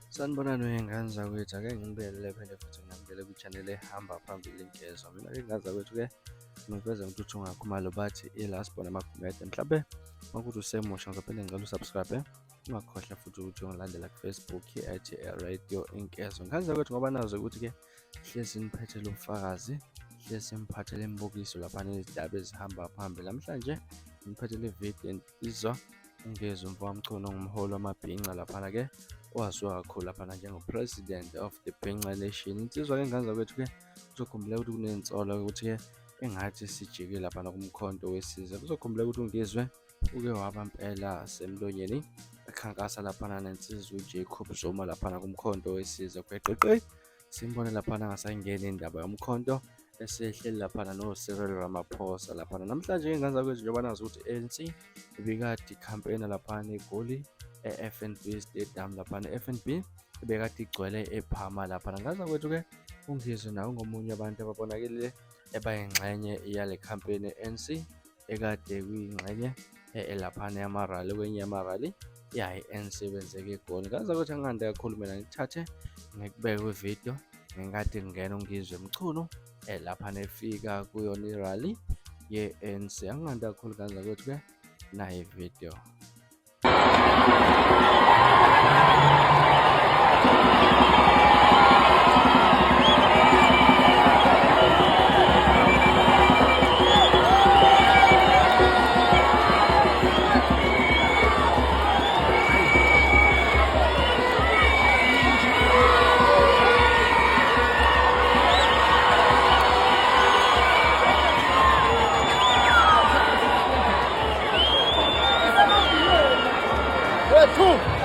Sanibonani wey'ngane zakwethu, ake ngibingelele phela futhi nginamukele kwi-channel ehamba phambili Nkezo. Mina-ke ngane zakwethu-ke ngiveza ngithuthi ungakhumalo bathi i-last born amagumede. Mhlawumbe makuthi usemusha ngizophinde ngicela usubscribe, ungakhohlwa futhi ukuthi ungilandela ku-Facebook Radio Inkezo. Ngane zakwethu ngoba nazo ukuthi-ke hlezi niphethele ubufakazi, hlezi niphathele imibukiso laphana izindaba ezihamba phambili. Namhlanje ngiphethele ividiyo insizwa uNgezo Mfowamchunu ongumholi wamabhinca laphana-ke owaziwa kakhulu laphana njengo-President of the Bhinca Nation. Insizwa-ke ngane zakwethu-ke kuzokhumbuleka ukuthi kuney'nsolo ukuthi-ke engathi sijike laphana kumkhonto wesizwe. Kuzokhumbuleka ukuthi uNgizwe uke waba mpela semlonyeni ekhankasa laphana nensizwa uJacob Zuma laphana kumkhonto wesizwe. Kweqeqe simbone laphana angasayingeni indaba yomkhonto esehleli laphana no-Cyril Ramaphosa laphana. Namhlanje ngane zakwethu njengoba nazi ukuthi ANC ibikade ikhampeyina laphana eGoli e-FNB Stadium laphana FNB ibekade igcwele ePhama laphana. Ngane zakwethu-ke uNgizwe nawo ngomunye abantu ababonakele ebayingxenye yale campaign ye-ANC ekade kuyingxenye laphana yamarali kwenye yamarali i-ANC benzeke eGoli. Ngane zakwethu angihande kakhulu mina ngithathe ngikubeke kwividiyo ngenkathi ngingena uNgizwe Mchunu laphana efika kuyona irali ye-ANC. Angihande kakhulu ngane zakwethu-ke nayo ividiyo. Two.